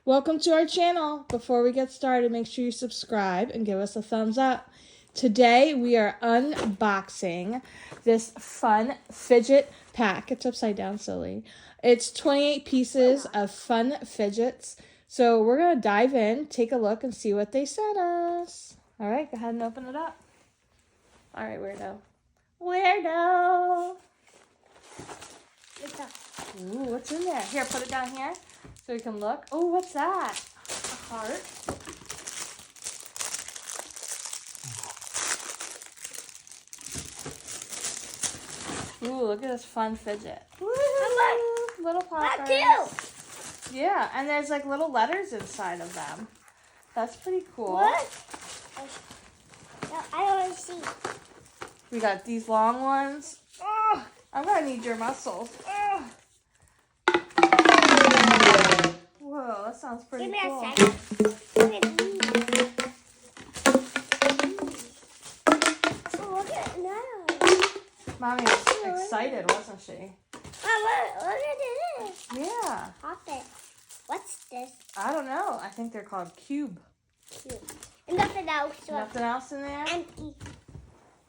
Welcome to our channel. Before we get started, make sure you subscribe and give us a thumbs up. Today we are unboxing this fun fidget pack. It's upside down silly. It's 28 pieces of fun fidgets. So we're going to dive in, take a look, and see what they sent us. All right, go ahead and open it up. All right, weirdo. Weirdo! Ooh, what's in there? Here, put it down here so we can look. Oh, what's that? A heart. Ooh, look at this fun fidget. Woo! Little poppers. That too. Yeah, and there's like little letters inside of them. That's pretty cool. What? No, I want to see. We got these long ones. Oh, I'm gonna need your muscles. Oh. Whoa, that sounds pretty Give me cool. a second. Oh, look at it now. Mommy was excited, wasn't she? Oh, look at this. Yeah. Pop it. What's this? I don't know. I think they're called cube. Cute. And nothing else. Nothing else in there? Empty.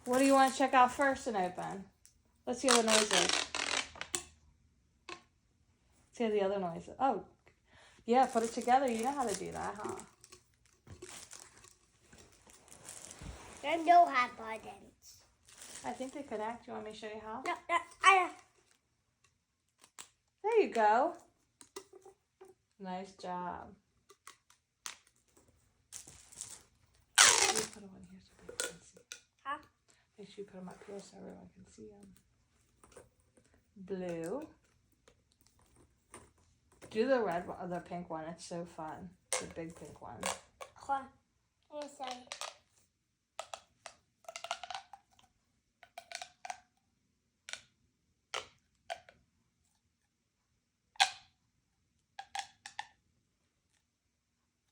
What do you want to check out first and open? Let's hear the noises. Let's hear the other noises. Oh, yeah, put it together. You know how to do that, huh? There no hot buttons. I think they connect. You want me to show you how? No, There you go. Nice job. Let me put them on here so people can see. Huh? Make sure you put them up here so everyone can see them. Blue. Do the red one, the pink one. It's so fun. The big pink one. Hold on. Let me see.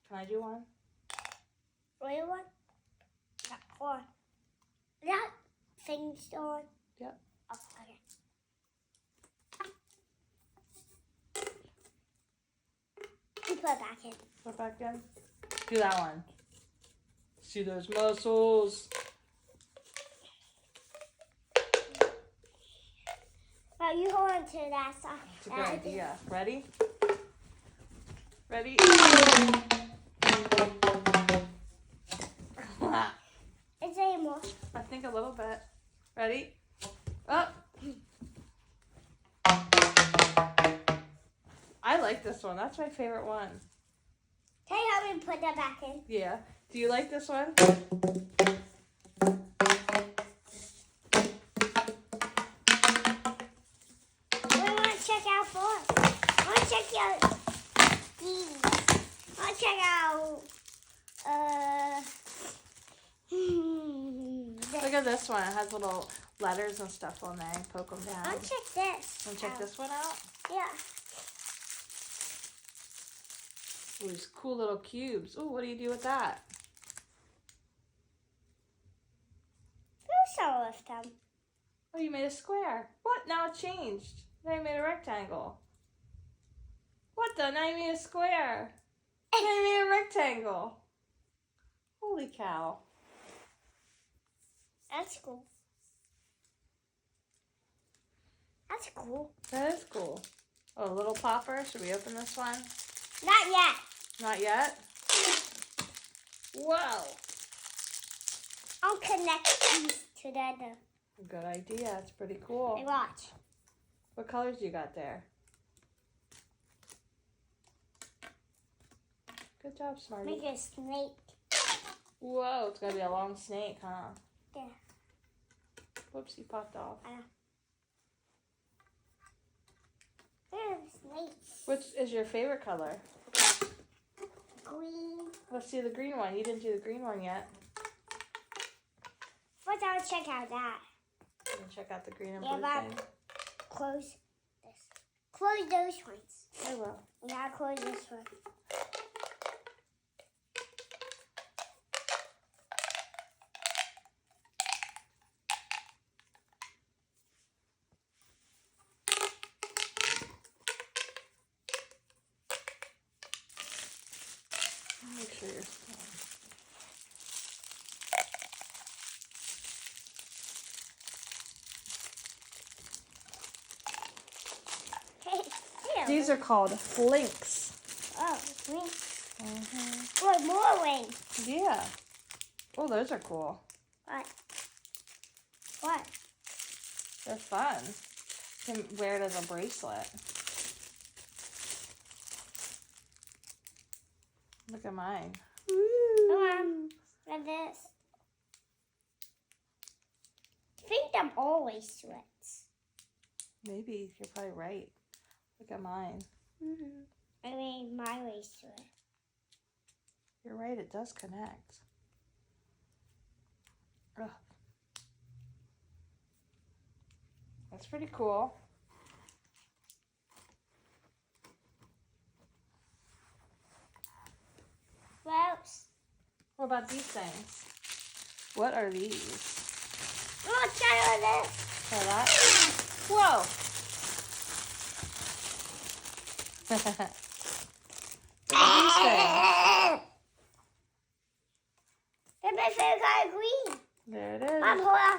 Can I do one? Real one? Yeah, hold on. That thing's on. Yep. Oh, okay. You put it back in. Put it back in. Do that one. See those muscles. Well, you hold on to that side. It's a good idea. Ready? Ready? Is there any more? I think a little bit. Ready? Up. I like this one. That's my favorite one. Can you help me put that back in? Yeah. Do you like this one? What do you want to check out first? I want to check out these. I want to check out, Look at this one. It has little letters and stuff on there. Poke them down. I want to check this. Want to check out. this one out? Yeah. Ooh, these cool little cubes. Ooh, what do you do with that? Do some with them. Oh, you made a square. What? Now it changed. Now you made a rectangle. What the? Now you made a square. Now you made a rectangle. Holy cow. That's cool. That's cool. That is cool. Oh, a little popper. Should we open this one? Not yet. Not yet? Whoa. I'll connect these together. Good idea. It's pretty cool. Hey, watch. What colors you got there? Good job, Smarty. Make a snake. Whoa, it's going to be a long snake, huh? Yeah. Whoops, he popped off. There's snakes. Which is your favorite color? Green. Let's see the green one. You didn't do the green one yet. First, I'll check out that. You can check out the green and Yeah, blue but thing. close this. Close those ones. I will. Now close this one. sure you're These are called links. Oh, wings. Mm-hmm. Oh, more wings. Yeah. Oh, those are cool. What? What? They're fun. You can wear it as a bracelet. Look at mine. Come on. Look at this. I think I'm always sweats. Maybe. You're probably right. Look at mine. I made my waist sweat. You're right. It does connect. Ugh. That's pretty cool. Well, What about these things? What are these? oh, try all this. Try that. Whoa! Look at these things. And my favorite color green. There it is. Mom, hold on.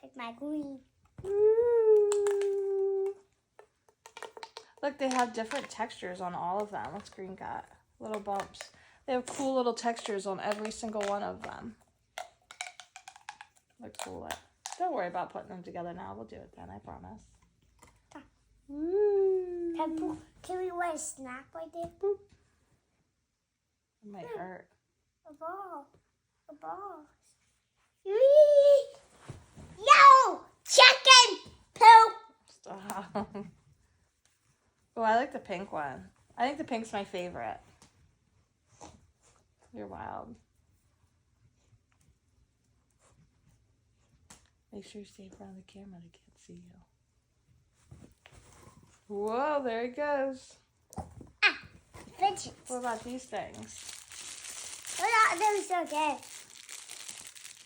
Pick my green. Ooh. Look, they have different textures on all of them. What's green got? Little bumps. They have cool little textures on every single one of them. Look cool. Don't worry about putting them together now. We'll do it then, I promise. Ooh. Can we wear a snack right there? Boop. It might hurt. A ball. A ball. Yo! Chicken poop! Stop. Oh, I like the pink one. I think the pink's my favorite. You're wild. Make sure you stay in front of the camera. They can't see you. Whoa, there it goes. Ah, fidgets. What about these things? Oh, no, those are good.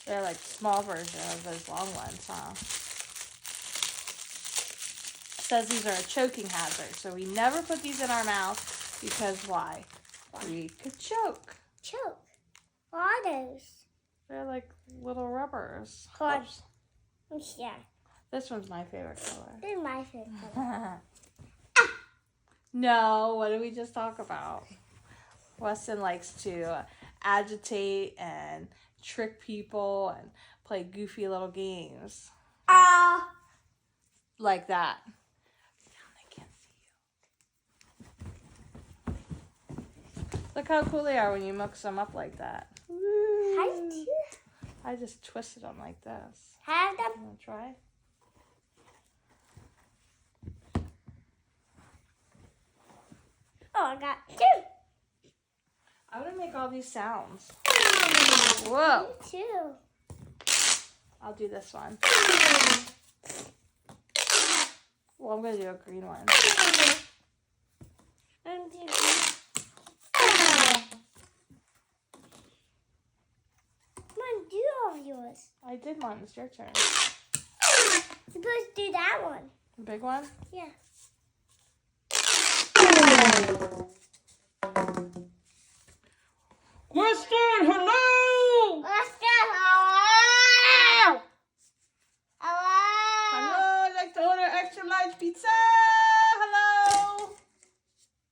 They're like small version of those long ones, huh? It says these are a choking hazard, so we never put these in our mouth because why? We could choke. Choke. What are those? They're like little rubbers. Hard. Oops. Yeah. This one's my favorite color. This is my favorite color. No, what did we just talk about? Weston likes to agitate and trick people and play goofy little games. Like that. They can't see you. Look how cool they are when you mix them up like that. How do you I just twisted them like this. have them? You want to try? Oh, I got two. I want to make all these sounds. Whoa. Two. I'll do this one. Well, I'm going to do a green one. I'm doing Come on, do all of yours. I did one. It's your turn. Supposed to do that one. The big one? Yeah. Weston, hello! Let's go. Hello. Hello. Hello, I'd like to order extra large pizza. Hello.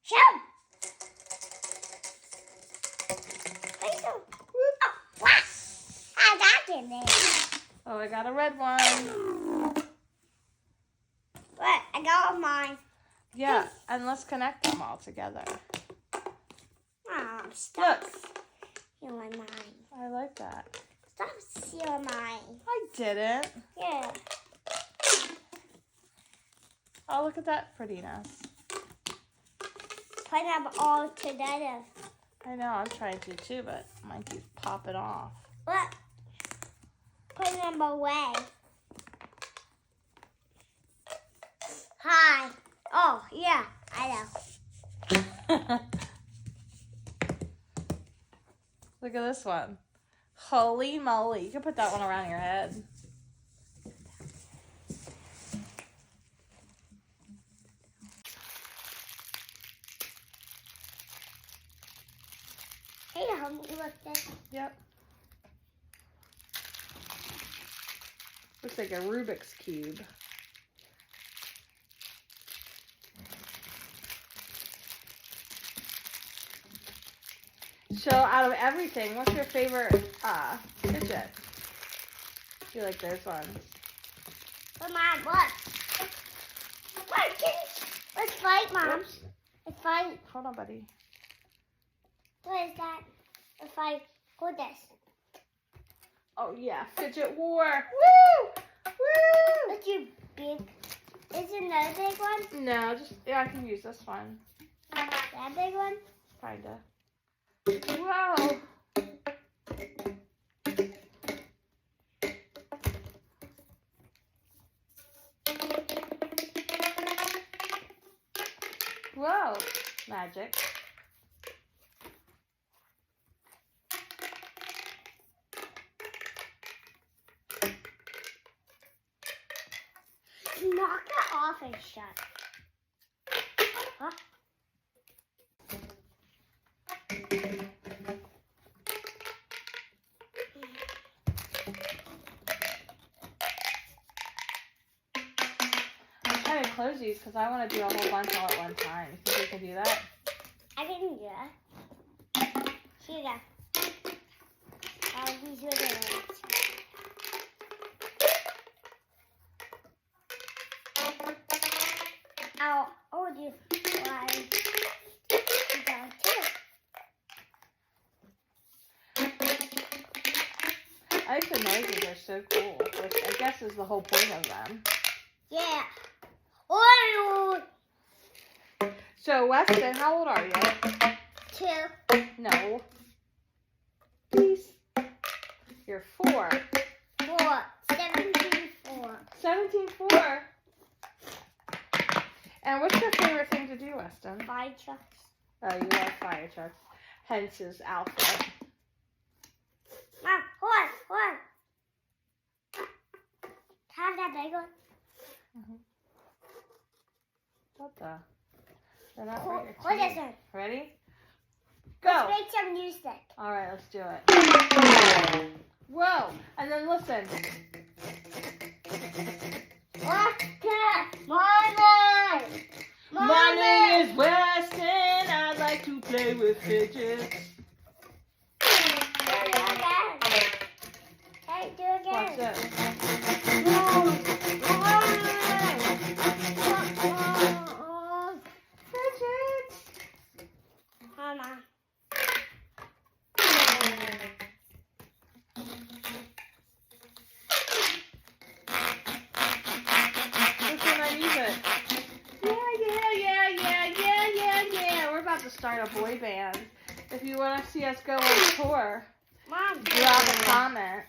Shoot. Please don't. Oh, what? How'd that get there? Oh, I got a red one. What? I got all mine. Yeah, and let's connect them all together. Oh, stop Look, stealing mine. I like that. Stop stealing mine. I didn't. Yeah. Oh, look at that prettiness. Put them all together. I know, I'm trying to too, but mine keeps popping off. Look. Put them away. Hi. Oh, yeah, I know. Look at this one. Holy moly. You can put that one around your head. like this. Yep. Looks like a Rubik's Cube. So out of everything, what's your favorite fidget? You like those ones? But Mom, what? Let's fight, Mom. Oops. Let's fight. Hold on, buddy. What is that? Let's fight. Hold this. Oh yeah, fidget war. Woo! Woo! What's your big? Is it another big one? No, just yeah, I can use this one. That big one? Kinda. Whoa! Whoa! Magic. Knock it off and shut. Huh? I'm trying to close these because I want to do a whole bunch all at one time. You think we can do that? I can do that. Here you go. These are the ones. I'll hold you while you go too. I think the noises are so cool, which I guess is the whole point of them. Yeah. Oh, So, Weston, how old are you? 2. No. Please. You're 4. 4. 17, 4. 17, 4. And what's your favorite thing to do, Weston? Fire trucks. Oh, you love fire trucks. Hence his outfit. Mom, hold on. Have that big one. Mm-hmm. What the? They're not Hold right here. this one. Ready? Go. Let's make some music. All right, let's do it. Whoa! And then listen. My name is Weston. I like to play with fidgets. Hey, do it Watch again. it. Fidgets. Hold on. Which one I use it? Yeah. We're about to start a boy band. If you want to see us go on tour, Mom, drop a comment.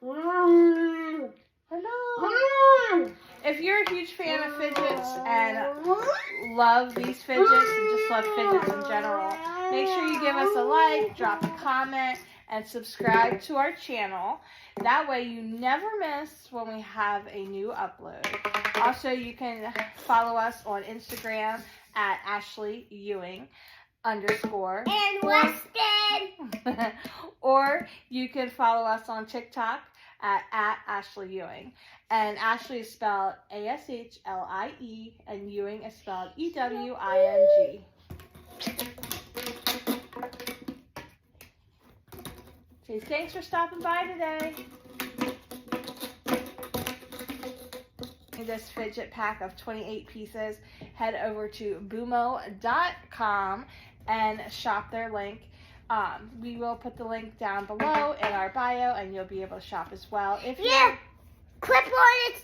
Mom. Hello. If you're a huge fan of fidgets and love these fidgets and just love fidgets in general, make sure you give us a like, drop a comment, and subscribe to our channel. That way you never miss when we have a new upload. Also, you can follow us on Instagram at Ashley Ewing _ And Weston. or you can follow us on TikTok at Ashley Ewing. And Ashley is spelled ASHLIE and Ewing is spelled EWING. Okay, thanks for stopping by today. This fidget pack of 28 pieces, head over to boomo.com and shop their link. We will put the link down below in our bio and you'll be able to shop as well. If Yeah, clip on it.